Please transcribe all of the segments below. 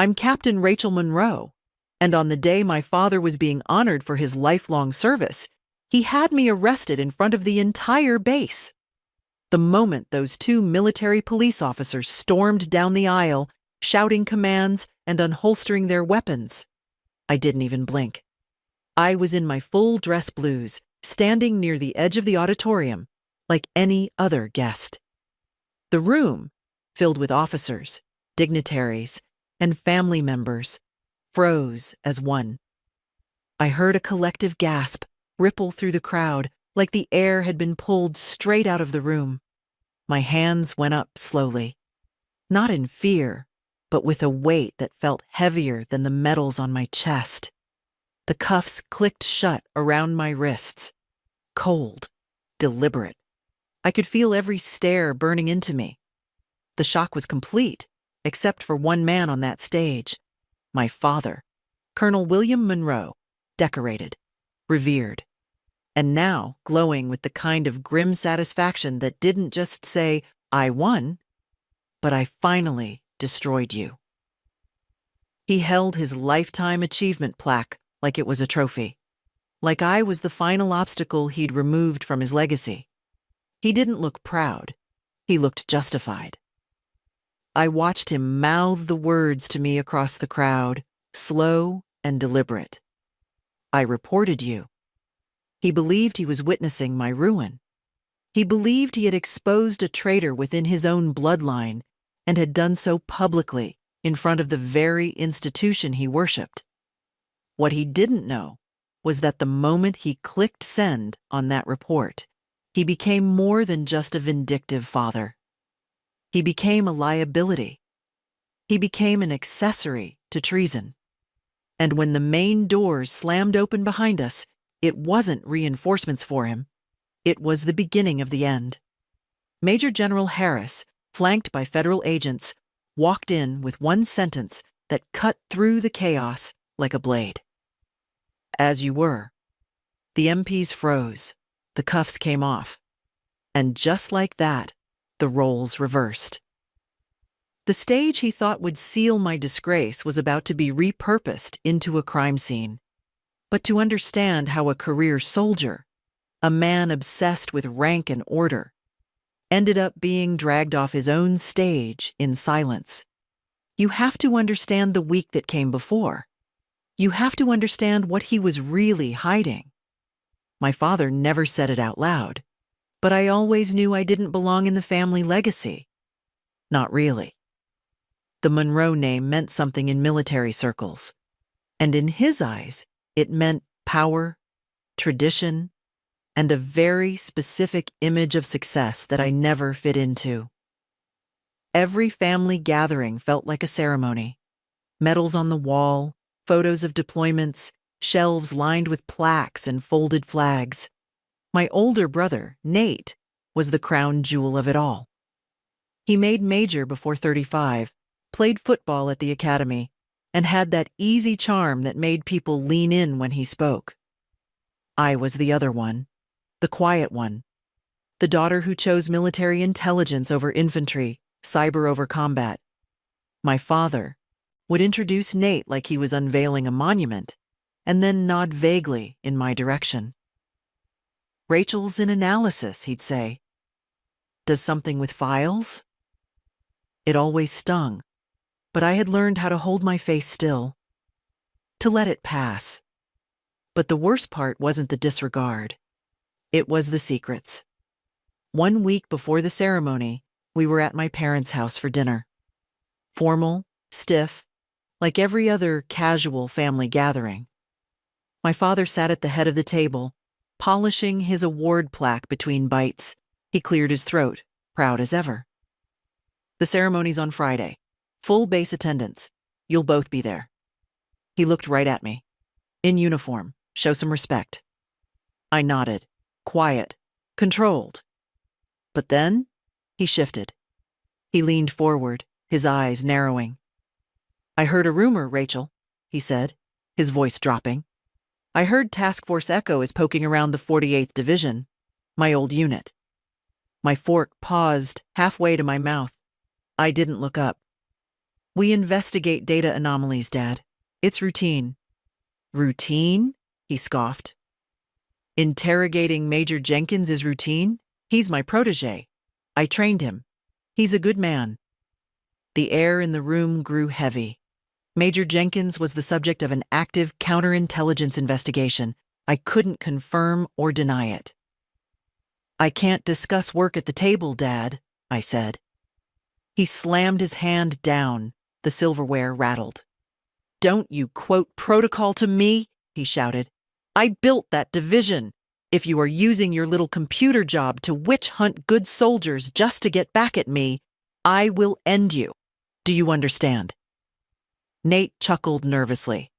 I'm Captain Rachel Monroe, and on the day my father was being honored for his lifelong service, he had me arrested in front of the entire base. The moment those two military police officers stormed down the aisle, shouting commands and unholstering their weapons, I didn't even blink. I was in my full dress blues, standing near the edge of the auditorium, like any other guest. The room, filled with officers, dignitaries, and family members, froze as one. I heard a collective gasp ripple through the crowd like the air had been pulled straight out of the room. My hands went up slowly, not in fear, but with a weight that felt heavier than the metals on my chest. The cuffs clicked shut around my wrists, cold, deliberate. I could feel every stare burning into me. The shock was complete, except for one man on that stage, my father, Colonel William Monroe, decorated, revered, and now glowing with the kind of grim satisfaction that didn't just say, "I won," but "I finally destroyed you." He held his lifetime achievement plaque like it was a trophy, like I was the final obstacle he'd removed from his legacy. He didn't look proud. He looked justified. I watched him mouth the words to me across the crowd, slow and deliberate. "I reported you." He believed he was witnessing my ruin. He believed he had exposed a traitor within his own bloodline and had done so publicly in front of the very institution he worshipped. What he didn't know was that the moment he clicked send on that report, he became more than just a vindictive father. He became a liability. He became an accessory to treason. And when the main doors slammed open behind us, it wasn't reinforcements for him. It was the beginning of the end. Major General Harris, flanked by federal agents, walked in with one sentence that cut through the chaos like a blade. "As you were." The MPs froze. The cuffs came off. And just like that, the roles reversed. The stage he thought would seal my disgrace was about to be repurposed into a crime scene. But to understand how a career soldier, a man obsessed with rank and order, ended up being dragged off his own stage in silence, you have to understand the week that came before. You have to understand what he was really hiding. My father never said it out loud, but I always knew I didn't belong in the family legacy. Not really. The Monroe name meant something in military circles, and in his eyes, it meant power, tradition, and a very specific image of success that I never fit into. Every family gathering felt like a ceremony. Medals on the wall, photos of deployments, shelves lined with plaques and folded flags. My older brother, Nate, was the crown jewel of it all. He made major before 35, played football at the academy, and had that easy charm that made people lean in when he spoke. I was the other one, the quiet one, the daughter who chose military intelligence over infantry, cyber over combat. My father would introduce Nate like he was unveiling a monument, and then nod vaguely in my direction. "Rachel's in analysis," he'd say. "Does something with files?" It always stung, but I had learned how to hold my face still, to let it pass. But the worst part wasn't the disregard. It was the secrets. 1 week before the ceremony, we were at my parents' house for dinner. Formal, stiff, like every other casual family gathering. My father sat at the head of the table, polishing his award plaque between bites. He cleared his throat, proud as ever. "The ceremony's on Friday. Full base attendance. You'll both be there." He looked right at me. "In uniform. Show some respect." I nodded, quiet, controlled. But then, he shifted. He leaned forward, his eyes narrowing. "I heard a rumor, Rachel," he said, his voice dropping. "I heard Task Force Echo is poking around the 48th Division, my old unit." My fork paused halfway to my mouth. I didn't look up. We investigate data anomalies, Dad. It's routine. Routine? He scoffed. Interrogating Major Jenkins is routine? He's my protege. I trained him. He's a good man. The air in the room grew heavy. Major Jenkins was the subject of an active counterintelligence investigation. I couldn't confirm or deny it. I can't discuss work at the table, Dad, I said. He slammed his hand down. The silverware rattled. Don't you quote protocol to me, he shouted. I built that division. If you are using your little computer job to witch hunt good soldiers just to get back at me, I will end you. Do you understand? Nate chuckled nervously.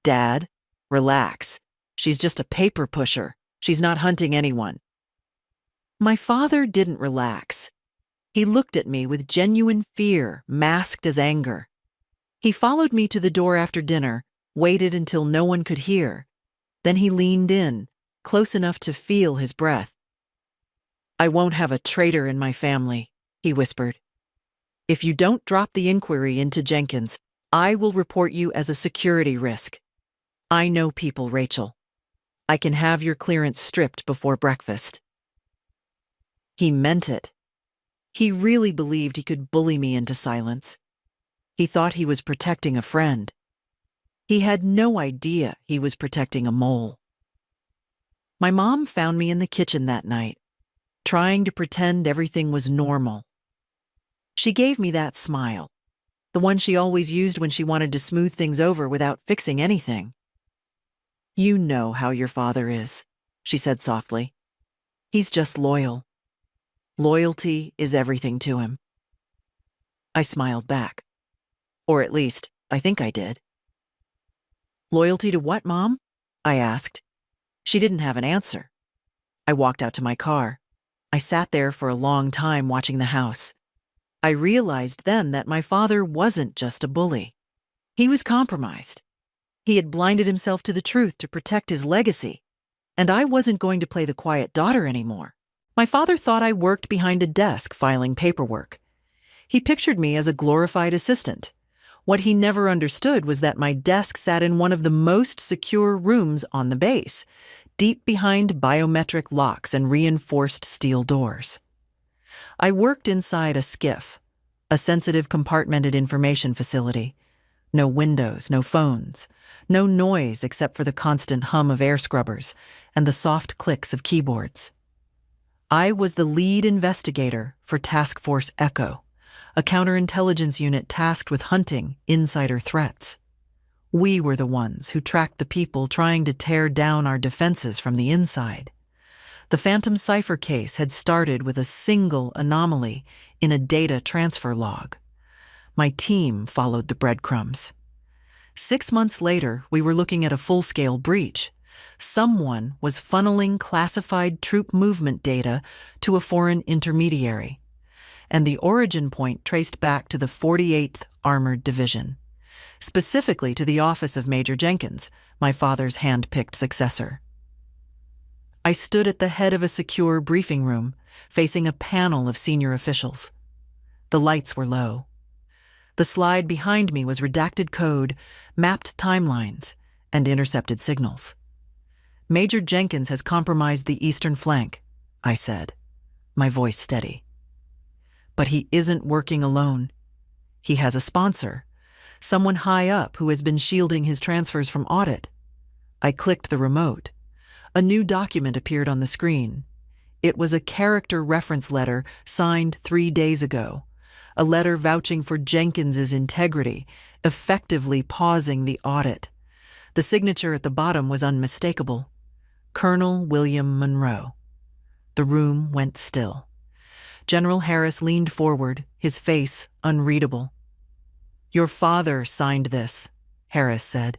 Dad, relax. She's just a paper pusher. She's not hunting anyone. My father didn't relax. He looked at me with genuine fear, masked as anger. He followed me to the door after dinner, waited until no one could hear. Then he leaned in, close enough to feel his breath. I won't have a traitor in my family, he whispered. If you don't drop the inquiry into Jenkins, I will report you as a security risk. I know people, Rachel. I can have your clearance stripped before breakfast. He meant it. He really believed he could bully me into silence. He thought he was protecting a friend. He had no idea he was protecting a mole. My mom found me in the kitchen that night, trying to pretend everything was normal. She gave me that smile, the one she always used when she wanted to smooth things over without fixing anything. You know how your father is, she said softly. He's just loyal. Loyalty is everything to him. I smiled back. Or at least, I think I did. Loyalty to what, Mom? I asked. She didn't have an answer. I walked out to my car. I sat there for a long time watching the house. I realized then that my father wasn't just a bully. He was compromised. He had blinded himself to the truth to protect his legacy. And I wasn't going to play the quiet daughter anymore. My father thought I worked behind a desk filing paperwork. He pictured me as a glorified assistant. What he never understood was that my desk sat in one of the most secure rooms on the base, deep behind biometric locks and reinforced steel doors. I worked inside a SCIF, a sensitive compartmented information facility. No windows, no phones, no noise except for the constant hum of air scrubbers and the soft clicks of keyboards. I was the lead investigator for Task Force Echo, a counterintelligence unit tasked with hunting insider threats. We were the ones who tracked the people trying to tear down our defenses from the inside. The Phantom Cipher case had started with a single anomaly in a data transfer log. My team followed the breadcrumbs. 6 months later, we were looking at a full-scale breach. Someone was funneling classified troop movement data to a foreign intermediary, and the origin point traced back to the 48th Armored Division, specifically to the office of Major Jenkins, my father's hand-picked successor. I stood at the head of a secure briefing room, facing a panel of senior officials. The lights were low. The slide behind me was redacted code, mapped timelines, and intercepted signals. Major Jenkins has compromised the eastern flank, I said, my voice steady. But he isn't working alone. He has a sponsor, someone high up who has been shielding his transfers from audit. I clicked the remote. A new document appeared on the screen. It was a character reference letter signed 3 days ago, a letter vouching for Jenkins's integrity, effectively pausing the audit. The signature at the bottom was unmistakable. Colonel William Monroe. The room went still. General Harris leaned forward, his face unreadable. Your father signed this, Harris said.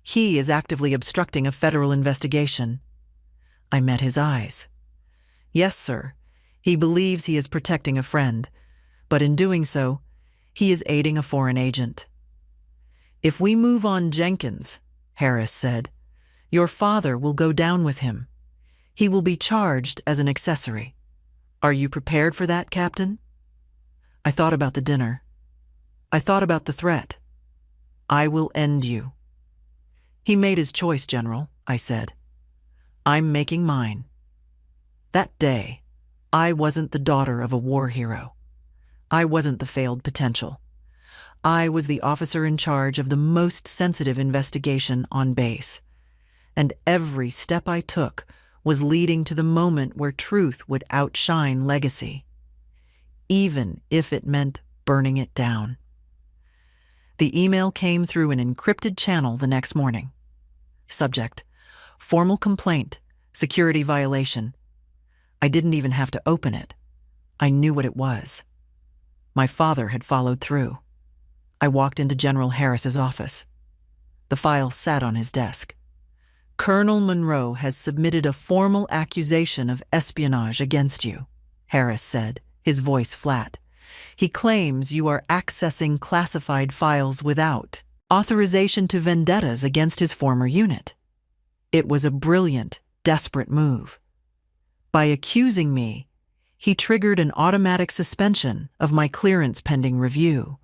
He is actively obstructing a federal investigation. I met his eyes. Yes, sir. He believes he is protecting a friend, but in doing so, he is aiding a foreign agent. If we move on Jenkins, Harris said, your father will go down with him. He will be charged as an accessory. Are you prepared for that, Captain? I thought about the dinner. I thought about the threat. I will end you. He made his choice, General, I said. I'm making mine. That day, I wasn't the daughter of a war hero. I wasn't the failed potential. I was the officer in charge of the most sensitive investigation on base. And every step I took was leading to the moment where truth would outshine legacy, even if it meant burning it down. The email came through an encrypted channel the next morning. Subject: formal complaint, security violation. I didn't even have to open it. I knew what it was. My father had followed through. I walked into General Harris's office. The file sat on his desk. Colonel Monroe has submitted a formal accusation of espionage against you, Harris said, his voice flat. He claims you are accessing classified files without authorization to vendettas against his former unit. It was a brilliant, desperate move. By accusing me, he triggered an automatic suspension of my clearance pending review.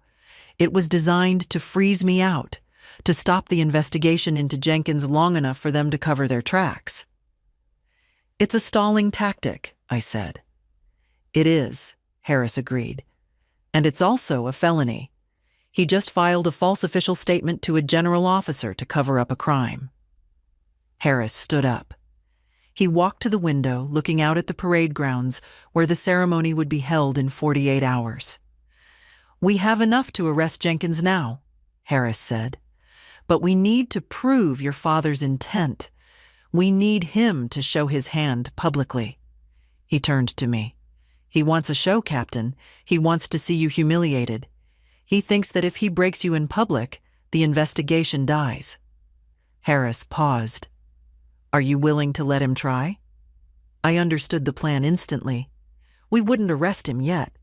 It was designed to freeze me out, to stop the investigation into Jenkins long enough for them to cover their tracks. It's a stalling tactic, I said. It is, Harris agreed. And it's also a felony. He just filed a false official statement to a general officer to cover up a crime. Harris stood up. He walked to the window, looking out at the parade grounds where the ceremony would be held in 48 hours. We have enough to arrest Jenkins now, Harris said. But we need to prove your father's intent. We need him to show his hand publicly. He turned to me. He wants a show, Captain. He wants to see you humiliated. He thinks that if he breaks you in public, the investigation dies. Harris paused. Are you willing to let him try? I understood the plan instantly. We wouldn't arrest him yet.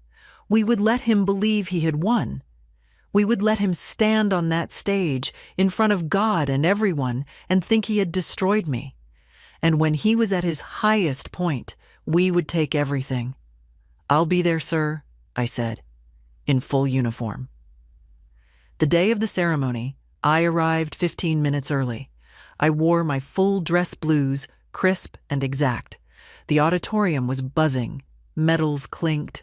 We would let him believe he had won. We would let him stand on that stage in front of God and everyone and think he had destroyed me. And when he was at his highest point, we would take everything. I'll be there, sir, I said, in full uniform. The day of the ceremony, I arrived 15 minutes early. I wore my full dress blues, crisp and exact. The auditorium was buzzing. Medals clinked.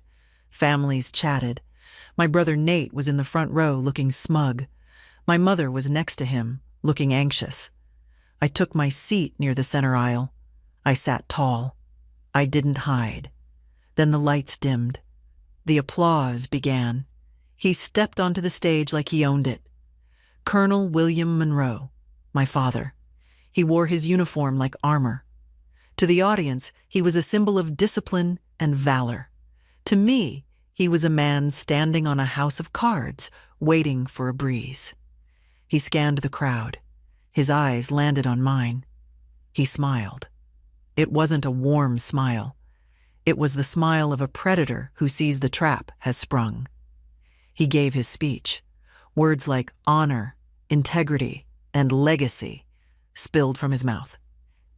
Families chatted. My brother Nate was in the front row looking smug. My mother was next to him, looking anxious. I took my seat near the center aisle. I sat tall. I didn't hide. Then the lights dimmed. The applause began. He stepped onto the stage like he owned it. Colonel William Monroe, my father. He wore his uniform like armor. To the audience, he was a symbol of discipline and valor. To me, he was a man standing on a house of cards, waiting for a breeze. He scanned the crowd. His eyes landed on mine. He smiled. It wasn't a warm smile. It was the smile of a predator who sees the trap has sprung. He gave his speech. Words like honor, integrity, and legacy spilled from his mouth.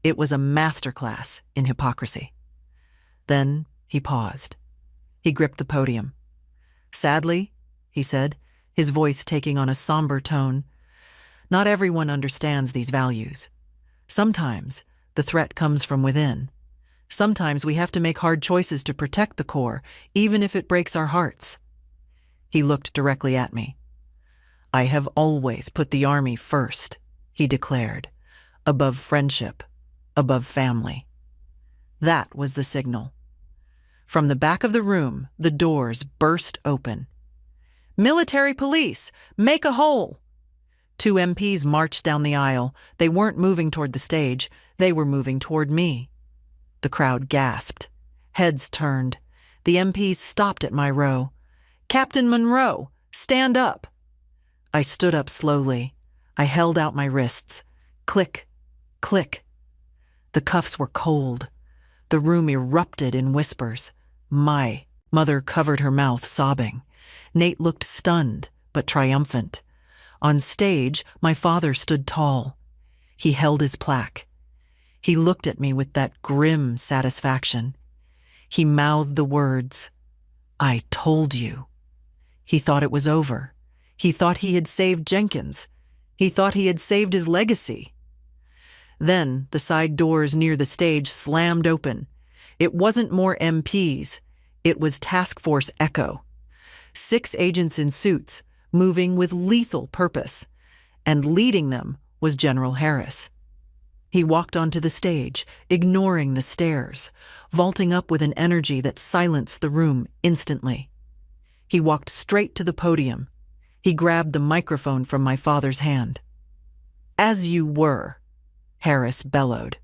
It was a masterclass in hypocrisy. Then he paused. He gripped the podium. Sadly, he said, his voice taking on a somber tone, not everyone understands these values. Sometimes the threat comes from within. Sometimes we have to make hard choices to protect the core, even if it breaks our hearts. He looked directly at me. I have always put the Army first, he declared, above friendship, above family. That was the signal. From the back of the room, the doors burst open. Military police, make a hole! 2 MPs marched down the aisle. They weren't moving toward the stage. They were moving toward me. The crowd gasped. Heads turned. The MPs stopped at my row. Captain Monroe, stand up! I stood up slowly. I held out my wrists. Click, click. The cuffs were cold. The room erupted in whispers. My mother covered her mouth, sobbing. Nate looked stunned, but triumphant. On stage, my father stood tall. He held his plaque. He looked at me with that grim satisfaction. He mouthed the words, I told you. He thought it was over. He thought he had saved Jenkins. He thought he had saved his legacy. Then the side doors near the stage slammed open. It wasn't more MPs. It was Task Force Echo. 6 agents in suits, moving with lethal purpose, and leading them was General Harris. He walked onto the stage, ignoring the stares, vaulting up with an energy that silenced the room instantly. He walked straight to the podium. He grabbed the microphone from my father's hand. "As you were," Harris bellowed.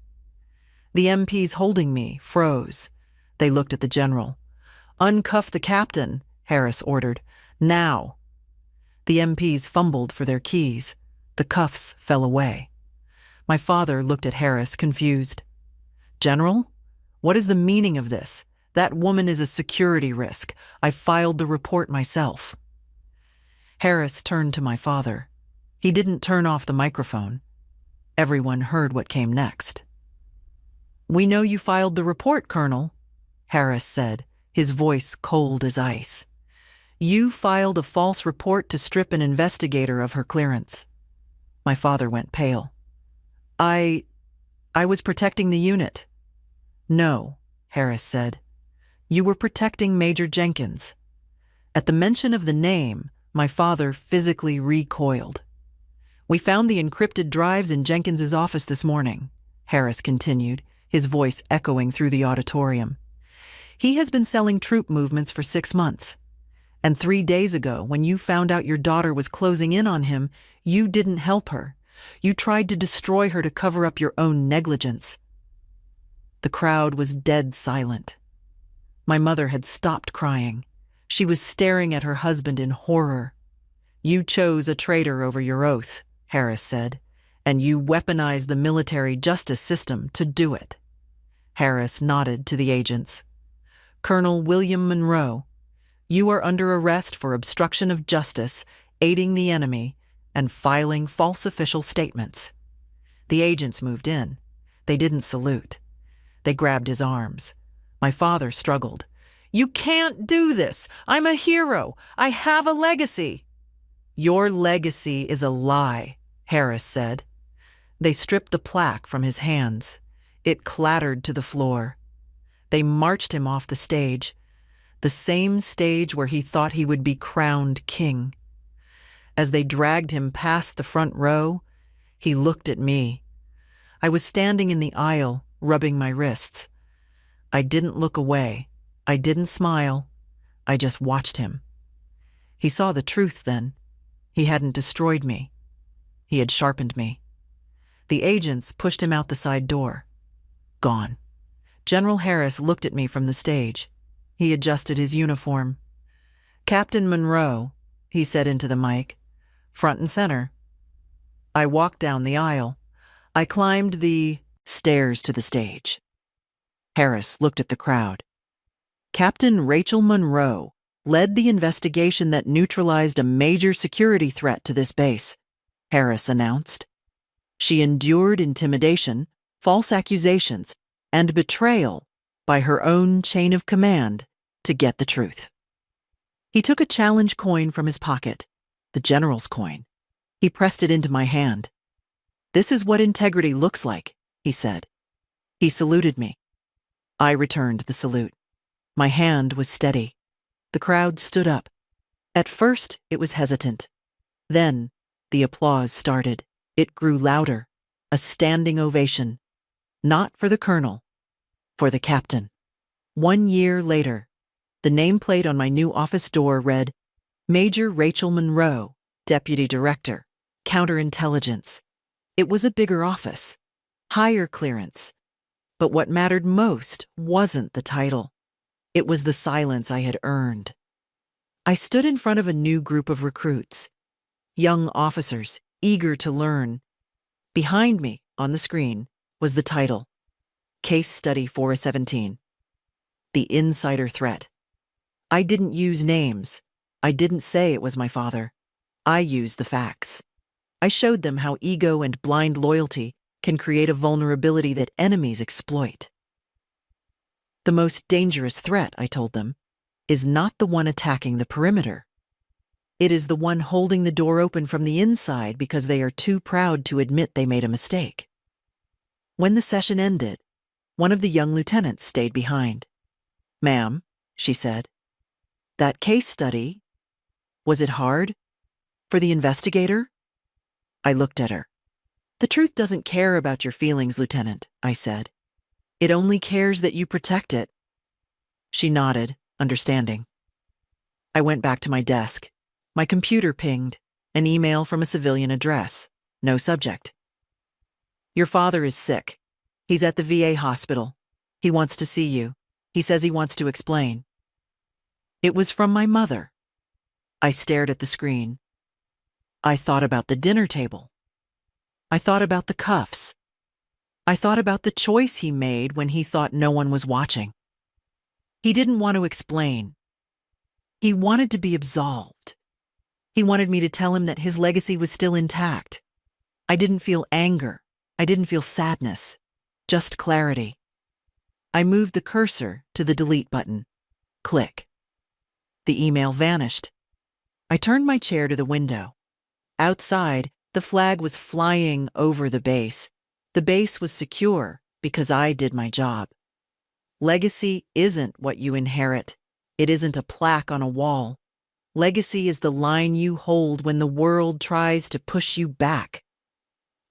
The MPs holding me froze. They looked at the general. "Uncuff the captain," Harris ordered. "Now." The MPs fumbled for their keys. The cuffs fell away. My father looked at Harris, confused. "General, what is the meaning of this? That woman is a security risk. I filed the report myself." Harris turned to my father. He didn't turn off the microphone. Everyone heard what came next. "We know you filed the report, Colonel," Harris said, his voice cold as ice. "You filed a false report to strip an investigator of her clearance." My father went pale. I was protecting the unit." "No," Harris said. "You were protecting Major Jenkins." At the mention of the name, my father physically recoiled. "We found the encrypted drives in Jenkins's office this morning," Harris continued, his voice echoing through the auditorium. "He has been selling troop movements for 6 months. And 3 days ago, when you found out your daughter was closing in on him, you didn't help her. You tried to destroy her to cover up your own negligence." The crowd was dead silent. My mother had stopped crying. She was staring at her husband in horror. "You chose a traitor over your oath," Harris said, "and you weaponized the military justice system to do it." Harris nodded to the agents. "Colonel William Monroe, you are under arrest for obstruction of justice, aiding the enemy, and filing false official statements." The agents moved in. They didn't salute. They grabbed his arms. My father struggled. "You can't do this! I'm a hero! I have a legacy!" "Your legacy is a lie," Harris said. They stripped the plaque from his hands. It clattered to the floor. They marched him off the stage, the same stage where he thought he would be crowned king. As they dragged him past the front row, he looked at me. I was standing in the aisle, rubbing my wrists. I didn't look away. I didn't smile. I just watched him. He saw the truth then. He hadn't destroyed me. He had sharpened me. The agents pushed him out the side door. Gone. General Harris looked at me from the stage. He adjusted his uniform. "Captain Monroe," he said into the mic. "Front and center." I walked down the aisle. I climbed the stairs to the stage. Harris looked at the crowd. Captain Rachel Monroe led the investigation that neutralized a major security threat to this base, Harris announced. She endured intimidation, false accusations, and betrayal by her own chain of command to get the truth. He took a challenge coin from his pocket, the general's coin. He pressed it into my hand. "This is what integrity looks like," he said. He saluted me. I returned the salute. My hand was steady. The crowd stood up. At first, it was hesitant. Then, the applause started. It grew louder, a standing ovation. Not for the colonel, for the captain. 1 year later, the nameplate on my new office door read, Major Rachel Monroe, Deputy Director, Counterintelligence. It was a bigger office, higher clearance. But what mattered most wasn't the title. It was the silence I had earned. I stood in front of a new group of recruits, young officers eager to learn. Behind me, on the screen, was the title, Case Study 417, The Insider Threat. I didn't use names. I didn't say it was my father. I used the facts. I showed them how ego and blind loyalty can create a vulnerability that enemies exploit. The most dangerous threat, I told them, is not the one attacking the perimeter. It is the one holding the door open from the inside because they are too proud to admit they made a mistake. When the session ended, one of the young lieutenants stayed behind. "Ma'am," she said, "that case study, was it hard? For the investigator?" I looked at her. "The truth doesn't care about your feelings, Lieutenant," I said. "It only cares that you protect it." She nodded, understanding. I went back to my desk. My computer pinged, an email from a civilian address. No subject. "Your father is sick. He's at the VA hospital. He wants to see you. He says he wants to explain." It was from my mother. I stared at the screen. I thought about the dinner table. I thought about the cuffs. I thought about the choice he made when he thought no one was watching. He didn't want to explain. He wanted to be absolved. He wanted me to tell him that his legacy was still intact. I didn't feel anger. I didn't feel sadness. Just clarity. I moved the cursor to the delete button. Click. The email vanished. I turned my chair to the window. Outside, the flag was flying over the base. The base was secure because I did my job. Legacy isn't what you inherit. It isn't a plaque on a wall. Legacy is the line you hold when the world tries to push you back.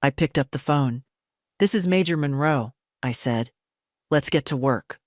I picked up the phone. "This is Major Monroe," I said. "Let's get to work."